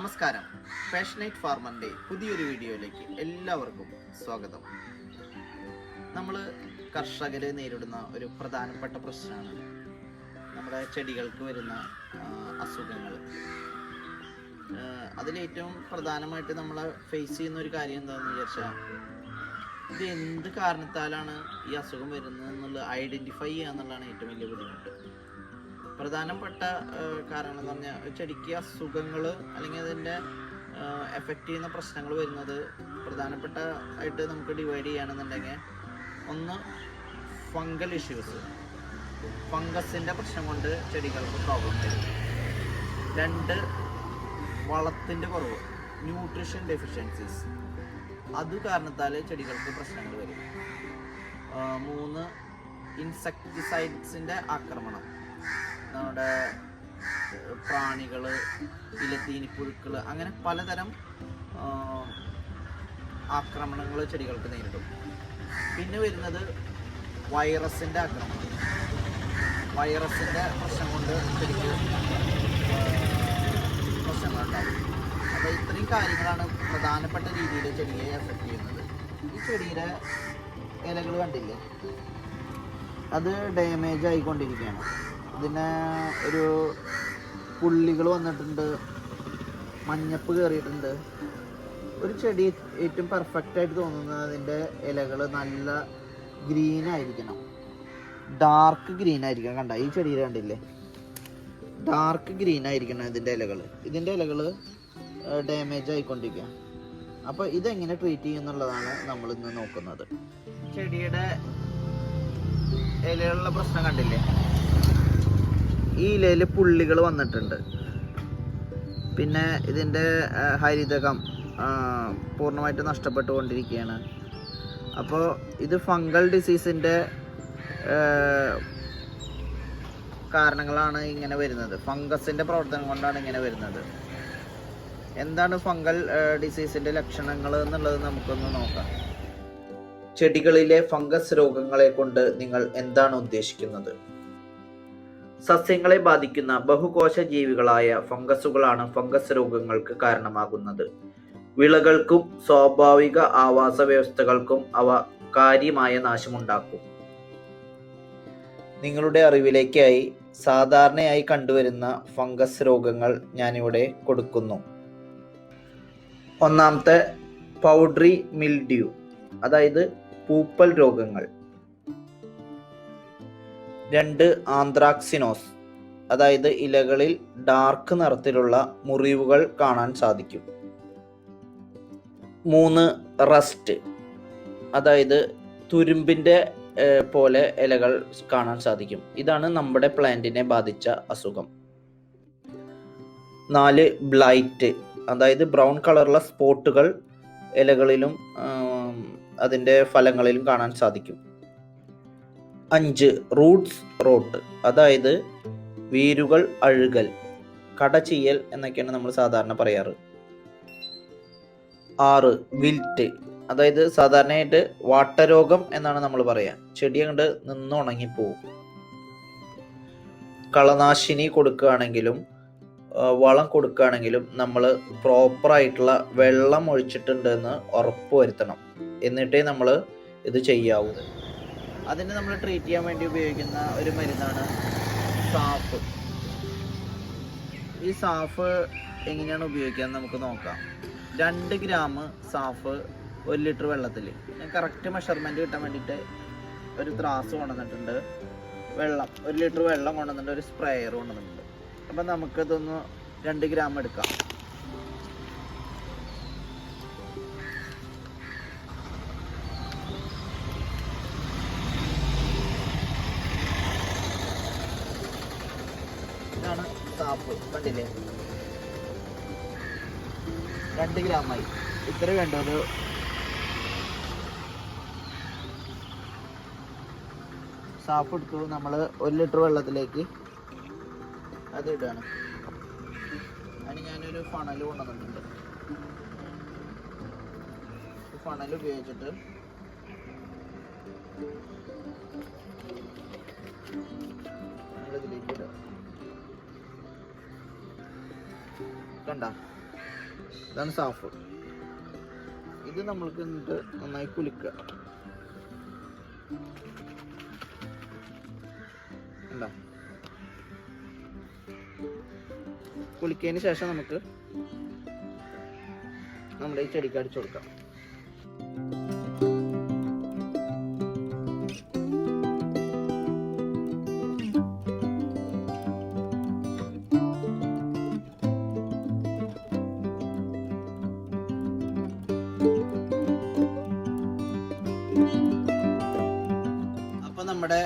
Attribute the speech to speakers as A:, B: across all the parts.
A: നമസ്കാരം. പാഷനേറ്റ് ഫാർമറിൻ്റെ പുതിയൊരു വീഡിയോയിലേക്ക് എല്ലാവർക്കും സ്വാഗതം. നമ്മൾ കർഷകർ നേരിടുന്ന ഒരു പ്രധാനപ്പെട്ട പ്രശ്നമാണ് നമ്മുടെ ചെടികൾക്ക് വരുന്ന അസുഖങ്ങൾ. അതിലേറ്റവും പ്രധാനമായിട്ട് നമ്മൾ ഫേസ് ചെയ്യുന്ന ഒരു കാര്യം എന്താണെന്ന് വിചാരിച്ചാൽ, ഇത് എന്ത് കാരണത്താലാണ് ഈ അസുഖം വരുന്നത് എന്നുള്ളത് ഐഡൻറ്റിഫൈ ചെയ്യുക എന്നുള്ളതാണ് ഏറ്റവും വലിയ ബുദ്ധിമുട്ട്. പ്രധാനപ്പെട്ട കാരണം എന്ന് പറഞ്ഞാൽ, ചെടിക്ക് അസുഖങ്ങൾ അല്ലെങ്കിൽ അതിൻ്റെ എഫക്റ്റ് ചെയ്യുന്ന പ്രശ്നങ്ങൾ വരുന്നത് പ്രധാനപ്പെട്ട ആയിട്ട് നമുക്ക് ഡിവൈഡ് ചെയ്യുകയാണെന്നുണ്ടെങ്കിൽ, ഒന്ന് ഫംഗൽ ഇഷ്യൂസ്, ഫംഗസിൻ്റെ പ്രശ്നം കൊണ്ട് ചെടികൾക്ക് പ്രോബ്ലം വരും. രണ്ട്, വളത്തിൻ്റെ കുറവ്, ന്യൂട്രീഷൻ ഡെഫിഷ്യൻസീസ്, അത് കാരണത്താൽ ചെടികൾക്ക് പ്രശ്നങ്ങൾ വരും. മൂന്ന്, ഇൻസെക്ടിസൈഡ്സിൻ്റെ ആക്രമണം, നമ്മുടെ പ്രാണികൾ, ഇലത്തീനിപ്പുഴുക്കൾ, അങ്ങനെ പലതരം ആക്രമണങ്ങൾ ചെടികൾക്ക് നേരിടും. പിന്നെ വരുന്നത് വൈറസിൻ്റെ ആക്രമണം. വൈറസിൻ്റെ പ്രശ്നം കൊണ്ട് ചെടിക്ക് പ്രശ്നങ്ങളുണ്ടാകും. അപ്പോൾ ഇത്രയും കാര്യങ്ങളാണ് പ്രധാനപ്പെട്ട രീതിയിൽ ചെടിയെ എഫക്റ്റ് ചെയ്യുന്നത്. ഈ ചെടിയുടെ ഇലകൾ കണ്ടില്ലേ, അത് ഡാമേജ് ആയിക്കൊണ്ടിരിക്കുകയാണ്. ഇതിന് ഒരു പുള്ളികൾ വന്നിട്ടുണ്ട്, മഞ്ഞപ്പ് കയറിയിട്ടുണ്ട്. ഒരു ചെടി ഏറ്റവും പെർഫെക്റ്റായിട്ട് തോന്നുന്നത് അതിൻ്റെ ഇലകൾ നല്ല ഗ്രീൻ ആയിരിക്കണം, ഡാർക്ക് ഗ്രീൻ ആയിരിക്കണം. കണ്ട ഈ ചെടിയിൽ കണ്ടില്ലേ, ഡാർക്ക് ഗ്രീൻ ആയിരിക്കണം ഇതിൻ്റെ ഇലകൾ. ഇതിൻ്റെ ഇലകൾ ഡാമേജ് ആയിക്കൊണ്ടിരിക്കുക. അപ്പോൾ ഇതെങ്ങനെ ട്രീറ്റ് ചെയ്യുന്നുള്ളതാണ് നമ്മളിന്ന് നോക്കുന്നത്. ചെടിയുടെ ഇലകളുടെ പ്രശ്നം കണ്ടില്ലേ, ഈ ഇലയിൽ പുള്ളികൾ വന്നിട്ടുണ്ട്. പിന്നെ ഇതിൻ്റെ ഹരിതകം പൂർണ്ണമായിട്ട് നഷ്ടപ്പെട്ടുകൊണ്ടിരിക്കുകയാണ്. അപ്പോൾ ഇത് ഫംഗൽ ഡിസീസിൻ്റെ കാരണങ്ങളാണ് ഇങ്ങനെ വരുന്നത്. ഫംഗസിൻ്റെ പ്രവർത്തനം കൊണ്ടാണ് ഇങ്ങനെ വരുന്നത്. എന്താണ് ഫംഗൽ ഡിസീസിൻ്റെ ലക്ഷണങ്ങൾ എന്നുള്ളത് നമുക്കൊന്ന് നോക്കാം. ചെടികളിലെ ഫംഗസ് രോഗങ്ങളെ കൊണ്ട് നിങ്ങൾ എന്താണ് ഉദ്ദേശിക്കുന്നത്? സസ്യങ്ങളെ ബാധിക്കുന്ന ബഹുകോശ ജീവികളായ ഫംഗസുകളാണ് ഫംഗസ് രോഗങ്ങൾക്ക് കാരണമാകുന്നത്. വിളകൾക്കും സ്വാഭാവിക ആവാസ വ്യവസ്ഥകൾക്കും അവ കാര്യമായ നാശമുണ്ടാക്കും. നിങ്ങളുടെ അറിവിലേക്കായി സാധാരണയായി കണ്ടുവരുന്ന ഫംഗസ് രോഗങ്ങൾ ഞാനിവിടെ കൊടുക്കുന്നു. ഒന്നാമത്തെ പൗഡറി മിൽഡ്യൂ, അതായത് പൂപ്പൽ രോഗങ്ങൾ. രണ്ട്, ആന്ത്രാക്സിനോസ്, അതായത് ഇലകളിൽ ഡാർക്ക് നിറത്തിലുള്ള മുറിവുകൾ കാണാൻ സാധിക്കും. മൂന്ന്, റസ്റ്റ്, അതായത് തുരുമ്പിൻ്റെ പോലെ ഇലകൾ കാണാൻ സാധിക്കും. ഇതാണ് നമ്മുടെ പ്ലാന്റിനെ ബാധിച്ച അസുഖം. നാല്, ബ്ലൈറ്റ്, അതായത് ബ്രൗൺ കളറുള്ള സ്പോട്ടുകൾ ഇലകളിലും അതിൻ്റെ ഫലങ്ങളിലും കാണാൻ സാധിക്കും. അഞ്ച്, റൂട്ട്സ് റോട്ട്, അതായത് വേരുകൾ അഴുകൽ, കടചീയൽ എന്നൊക്കെയാണ് നമ്മൾ സാധാരണ പറയാറ്. ആറ്, വിൽറ്റ്, അതായത് സാധാരണയായിട്ട് വാട്ടരോഗം എന്നാണ് നമ്മൾ പറയുക. ചെടി അങ്ങോട്ട് നിന്ന് ഉണങ്ങിപ്പോവും. കളനാശിനി കൊടുക്കുകയാണെങ്കിലും വളം കൊടുക്കുകയാണെങ്കിലും നമ്മൾ പ്രോപ്പറായിട്ടുള്ള വെള്ളം ഒഴിച്ചിട്ടുണ്ടെന്ന് ഉറപ്പ് വരുത്തണം. എന്നിട്ടേ നമ്മൾ ഇത് ചെയ്യാവൂ. അതിന് നമ്മൾ ട്രീറ്റ് ചെയ്യാൻ വേണ്ടി ഉപയോഗിക്കുന്ന ഒരു മരുന്നാണ് സാഫ്. ഈ സാഫ് എങ്ങനെയാണ് ഉപയോഗിക്കുക നമുക്ക് നോക്കാം. 2 ഗ്രാം സാഫ് 1 ലിറ്റർ വെള്ളത്തിൽ, കറക്റ്റ് മെഷർമെൻറ്റ് കിട്ടാൻ വേണ്ടിയിട്ട് ഒരു ത്രാസ് കൊണ്ടുവന്നിട്ടുണ്ട്, വെള്ളം 1 ലിറ്റർ വെള്ളം കൊണ്ടുവന്നിട്ടുണ്ട്, ഒരു സ്പ്രേയർ കൊണ്ടുവന്നിട്ടുണ്ട്. അപ്പം നമുക്കിതൊന്ന് 2 ഗ്രാം എടുക്കാം. ഇതാണ് സാഫ്, കണ്ടില്ലേ, 2 ഗ്രാമായി. ഇത്ര വേണ്ടത്. സാഫ് എടുത്തു, നമ്മൾ 1 ലിറ്റർ വെള്ളത്തിലേക്ക് അത് ഇടുകയാണ്. അതിന് ഞാനൊരു ഫണൽ കൊണ്ടുവന്നിട്ടുണ്ട്. ഫണൽ ഉപയോഗിച്ചിട്ട് നമ്മളിതിലേക്ക് ഇടുക. കണ്ട ഇതാണ് സാഫ്. ഇത് നമ്മൾക്ക് എന്നിട്ട് നന്നായി കുലുക്കുക. ഉണ്ടോ? കുലിക്കതിന് ശേഷം നമുക്ക് നമ്മുടെ ഈ ചെടിക്ക് അടിച്ചു കൊടുക്കാം. അപ്പോൾ നമ്മുടെ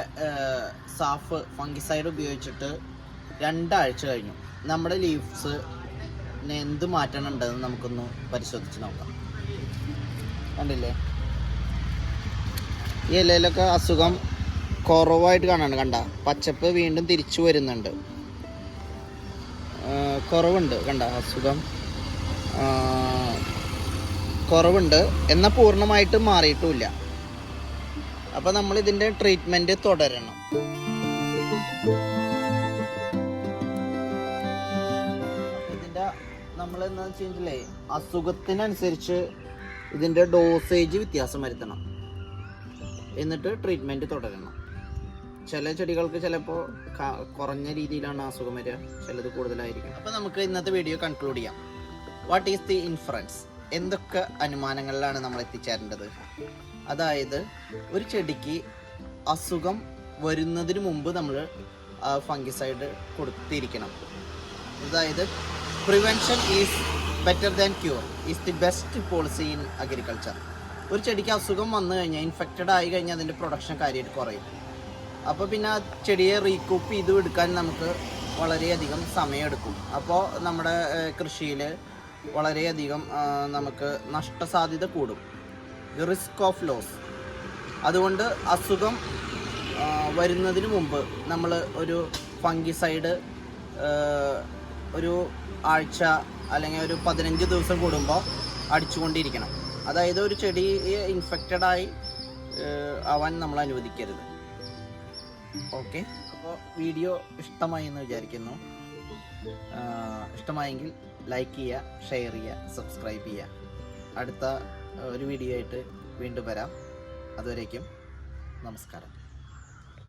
A: സാഫ് ഫംഗിസൈഡ് ഉപയോഗിച്ചിട്ട് 2 ആഴ്ച കഴിഞ്ഞു. നമ്മുടെ ലീവ്സ് എന്ത് മാറ്റം ഉണ്ടെന്ന് നമുക്കൊന്ന് പരിശോധിച്ച് നോക്കാം. കണ്ടില്ലേ, ഈ ഇലയിലൊക്കെ അസുഖം കുറവായിട്ട് കാണാണ്. കണ്ട, പച്ചപ്പ് വീണ്ടും തിരിച്ചു വരുന്നുണ്ട്. കുറവുണ്ട്, കണ്ട, അസുഖം കുറവുണ്ട്, എന്നാൽ പൂർണ്ണമായിട്ട് മാറിയിട്ടുമില്ല. അപ്പോൾ നമ്മൾ ഇതിൻ്റെ ട്രീറ്റ്മെൻറ്റ് തുടരണം. ഇതിൻ്റെ നമ്മൾ എന്താണെന്ന് വെച്ചിട്ടുണ്ടെങ്കിലേ, അസുഖത്തിനനുസരിച്ച് ഇതിൻ്റെ ഡോസേജ് വ്യത്യാസം വരുത്തണം, എന്നിട്ട് ട്രീറ്റ്മെൻറ്റ് തുടരണം. ചില ചെടികൾക്ക് ചിലപ്പോൾ കുറഞ്ഞ രീതിയിലാണ് അസുഖം വരിക, ചിലത് കൂടുതലായിരിക്കും. അപ്പോൾ നമുക്ക് ഇന്നത്തെ വീഡിയോ കൺക്ലൂഡ് ചെയ്യാം. What is the inference? എന്തൊക്കെ അനുമാനങ്ങളിലാണ് നമ്മൾ എത്തിച്ചേരേണ്ടത്? അതായത് ഒരു ചെടിക്ക് അസുഖം വരുന്നതിന് മുമ്പ് നമ്മൾ ഫംഗിസൈഡ് കൊടുത്തിരിക്കണം. അതായത് prevention is better than cure is the best policy in agriculture. ഒരു ചെടിക്ക് അസുഖം വന്നു കഴിഞ്ഞാൽ, ഇൻഫെക്റ്റഡ് ആയി കഴിഞ്ഞാൽ അതിൻ്റെ പ്രൊഡക്ഷൻ കാര്യമായിട്ട് കുറയും. അപ്പോൾ പിന്നെ ആ ചെടിയെ റീകൂപ്പ് ചെയ്ത് എടുക്കാൻ നമുക്ക് വളരെയധികം സമയമെടുക്കും. അപ്പോൾ നമ്മുടെ കൃഷിയിൽ വളരെയധികം നമുക്ക് നഷ്ടസാധ്യത കൂടും, റിസ്ക് ഓഫ് ലോസ്. അതുകൊണ്ട് അസുഖം വരുന്നതിന് മുമ്പ് നമ്മൾ ഒരു ഫംഗിസൈഡ് ഒരു ആഴ്ച അല്ലെങ്കിൽ ഒരു 15 ദിവസം കൂടുമ്പോൾ അടിച്ചുകൊണ്ടിരിക്കണം. അതായത് ഒരു ചെടി ഇൻഫെക്റ്റഡായി ആവാൻ നമ്മൾ അനുവദിക്കരുത്. ഓക്കെ, അപ്പോൾ വീഡിയോ ഇഷ്ടമായി എന്ന് വിചാരിക്കുന്നു. ഇഷ്ടമായെങ്കിൽ ലൈക്ക് ചെയ്യുക, ഷെയർ ചെയ്യുക, സബ്സ്ക്രൈബ് ചെയ്യുക. അടുത്ത ഒരു വീഡിയോ ആയിട്ട് വീണ്ടും വരാം. അതുവരേക്കും നമസ്കാരം.